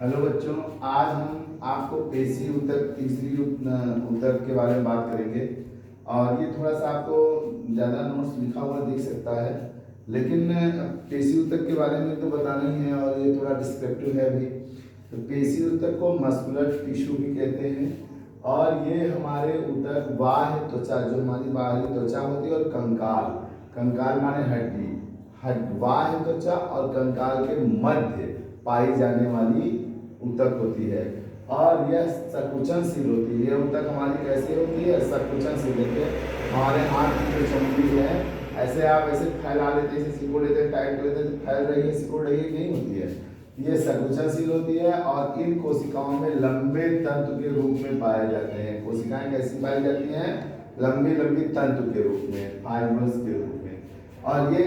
Hello बच्चों, आज हम आपको पेशी ऊतक तीसरी ऊतक के बारे में बात करेंगे। और ये थोड़ा सा आपको ज़्यादा नोट्स लिखा हुआ दिख सकता है, लेकिन पेशी ऊतक के बारे में तो बताना ही है और ये थोड़ा डिस्क्रिप्टिव है भी। तो पेशी ऊतक को मस्कुलर टिश्यू भी कहते हैं और ये हमारे ऊतक बाह्य त्वचा, जो हमारी बाहरी त्वचा होती है, और कंकाल, कंकाल माने हड्डी, बाह्य त्वचा और कंकाल के मध्य पाई जाने वाली ऊतक होती है। और यह संकुचनशील होती है। यह ऊतक हमारी कैसे होती है? संकुचनशील। देखिए हमारे हाथ की जो चमड़ी है, ऐसे आप ऐसे फैला लेते हैं, सिकुड़ लेते हैं, टाइट कर लेते हैं, फैल रही है, सिकुड़ रही है, नहीं होती है। ये संकुचनशील होती है और इन कोशिकाओं में लंबे तंतु के रूप में पाए जाते हैं। कोशिकाएं कैसी पाई जाती हैं? लंबी लंबी तंतु के रूप में, फाइबर्स के रूप में। और ये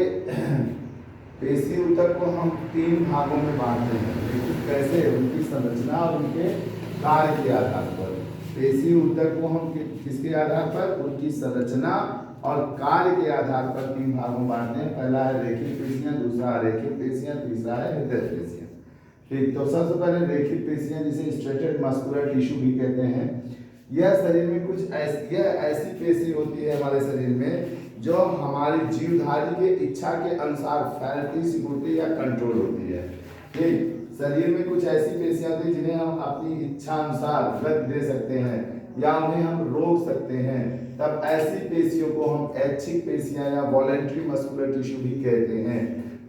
पेशी ऊतक को हम 3 भागों में बांटते हैं, लेकिन कैसे? उनकी संरचना और उनके कार्य के आधार पर। पेशी ऊतक को हम किसके आधार पर? उनकी संरचना और कार्य के आधार पर 3 भागों में बांटते हैं। पहला है रेखिक पेशियां, दूसरा अरेखिक पेशियां, तीसरा है हृदय पेशियां। ठीक, तो सबसे पहले रेखिक पेशियां, जिसे स्ट्रेटेड मस्कुलर टिश्यू भी कहते हैं। यह शरीर में कुछ ऐसी पेशी होती है हमारे शरीर में जो हमारी जीवधारी के इच्छा के अनुसार फैलती, सिकुड़ती या कंट्रोल होती है। ठीक, शरीर में कुछ ऐसी पेशियां होती हैं जिन्हें हम अपनी इच्छा अनुसार गति दे सकते हैं या उन्हें हम रोक सकते हैं। तब ऐसी पेशियों को हम ऐच्छिक पेशियां या वॉलेंट्री मस्कुलर टिश्यू भी कहते हैं,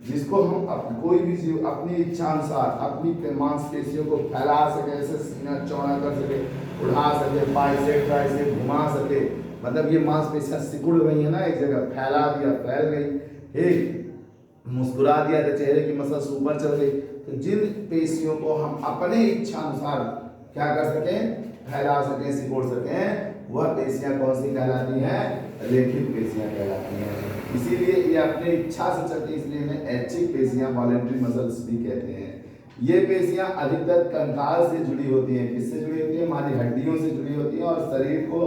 जिसको हम कोई भी जीव अपनी इच्छा अनुसार अपनी मांसपेशियों को फैला सके, ऐसे सीना चौड़ा कर सके, उड़ा सके, बाइसेप ट्राइसेप घुमा सके। मतलब ये मांसपेशियां सिकुड़ गई है ना, एक जगह फैला दिया, फैल गई, एक मुस्कुरा दिया तो चेहरे की मसल्स ऊपर चल गई। तो जिन पेशियों को हम अपने इच्छा अनुसार क्या कर सकें, फैला सकें, सिकुड़ सकें, वह पेशियां कौन सी कहलाती हैं? रेखिक पेशियां कहलाती हैं। इसीलिए ये अपने इच्छा से चलती है, इसलिए इन्हें ऐच्छिक पेशियां, वॉलेंट्री मसल्स भी कहते हैं। ये पेशियां अधिकतर कंकाल से जुड़ी होती हैं। किससे जुड़ी होती है? हमारी हड्डियों से जुड़ी होती हैं और शरीर को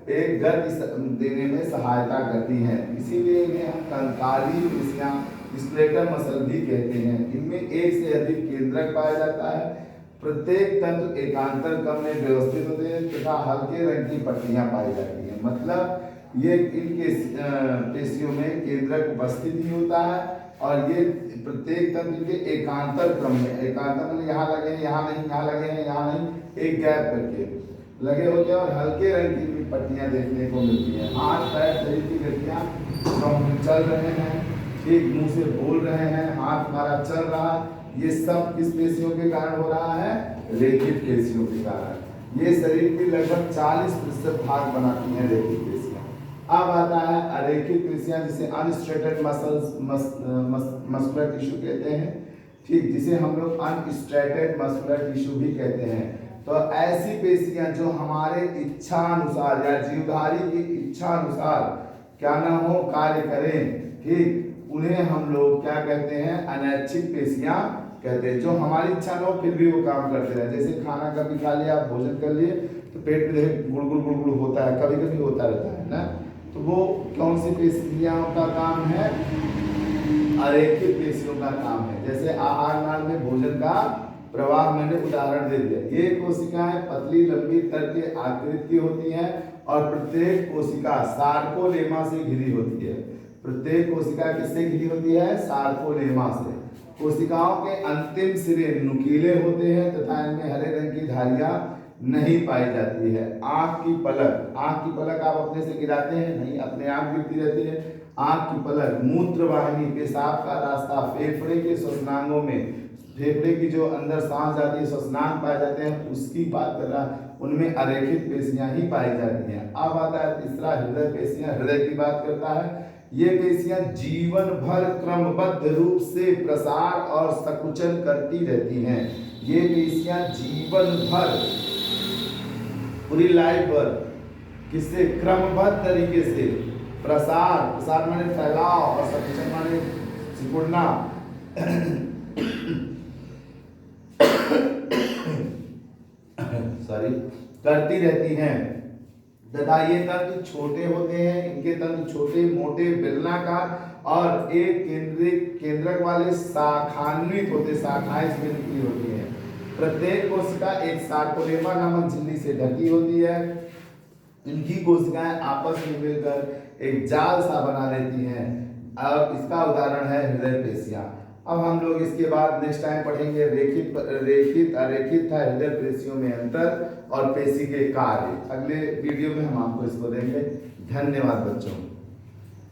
एक गति देने में सहायता करती हैं। इसीलिए इन्हें हम कंकाली पेशियां, स्क्लेटल मसल भी कहते हैं। इनमें एक से अधिक केंद्रक पाया जाता है। प्रत्येक तंतु एकांतर क्रम में व्यवस्थित होते हैं तथा हल्के रंग की पट्टियां पाई जाती हैं। मतलब ये इनके पेशियों में केंद्रक उपस्थित ही होता है और ये प्रत्येक तंतु के एकांतर क्रम में, एकांतर मतलब यहाँ लगे हैं, यहाँ नहीं, यहाँ लगे हैं, यहाँ नहीं, एक गैप करके लगे होते हैं और हल्के रंग की पट्टियां देखने को मिलती हैं। हाथ पैर शरीर की गतियां चल रहे हैं, ठीक, मुंह से बोल रहे हैं, हाथ हमारा चल रहा है, ये सब किस पेशियों के कारण हो रहा है? रेखिक पेशियों के कारण। ये शरीर के लगभग 40% भाग बनाती हैं रेखिक पेशियां। अब आता है अरेखिक पेशियां, जिसे अनस्ट्रेटेड मस्कुलर टिश्यू कहते हैं। ठीक, जिसे हम लोग अनस्ट्रेटेड मस्कुलर टिश्यू भी कहते हैं। तो ऐसी पेशियां जो हमारे इच्छा अनुसार या जीवधारी की इच्छा अनुसार क्या ना हो, कार्य करें, ठीक, उन्हें हम लोग क्या कहते हैं? अनैच्छिक पेशियां कहते हैं। जो हमारी इच्छा न हो फिर भी वो काम करते रहे। जैसे खाना कभी खा लिया, भोजन कर लिए, तो पेट में देखिए गुड़गुड़ गुड़गुड़ होता है, कभी कभी होता रहता है ना, तो वो कौन सी पेशियों का काम है? अरेखिक पेशियों का काम है। जैसे आहार नाल में भोजन का प्रवाह, मैंने उदाहरण दे दिया। ये कोशिकाएं पतली लंबी तर के आकृति की होती हैं और प्रत्येक कोशिका सार्कोलेमा से घिरी होती है। प्रत्येक कोशिका किससे घिरी होती है? सार्कोलेमा से। कोशिकाओं के अंतिम सिरे नुकीले होते हैं तथा इनमें हरे रंग की धारियां नहीं पाई जाती है। आंख की पलक, आंख की पलक आप अपने से गिराते हैं? नहीं, अपने आप गिरती रहती है। आंख की पलक, मूत्र वाहिनी, पेशाब का रास्ता, फेफड़े के श्वसनांगों में, फेफड़े की जो अंदर सांस जाती है, श्वसनांग पाए जाते हैं, उसकी बात कर रहा, उनमें अरेखित पेशियां ही पाई जाती हैं। अब आता है तीसरा हृदय पेशियां, हृदय की बात करता है। ये पेशियां जीवन भर क्रमबद्ध रूप से प्रसार और संकुचन करती रहती हैं। ये पेशियां जीवन भर, पूरी लाइफ भर, किससे? क्रमबद्ध तरीके से प्रसार, प्रसार माने फैलाव और संकुचन माने सिकुड़ना सॉरी, करती रहती हैं तथा ये तंतु छोटे होते हैं। इनके तंतु छोटे, मोटे, बेलनाकार और एक केंद्रक वाले शाखान्वित होते, शाखाएं इसमें निकली होती हैं। प्रत्येक कोशिका एक सार्कोलेमा नामक झिल्ली से ढकी होती है। इनकी कोशिकाएं आपस में मिलकर एक जाल सा बना लेती हैं। अब इसका उदाहरण है हृदय पेशियां। अब हम लोग इसके बाद नेक्स्ट टाइम पढ़ेंगे रेखित रेखित अरेखित था हृदय पेशियों में अंतर और पेशी के कार्य। अगले वीडियो में हम आपको इसको देंगे। धन्यवाद बच्चों।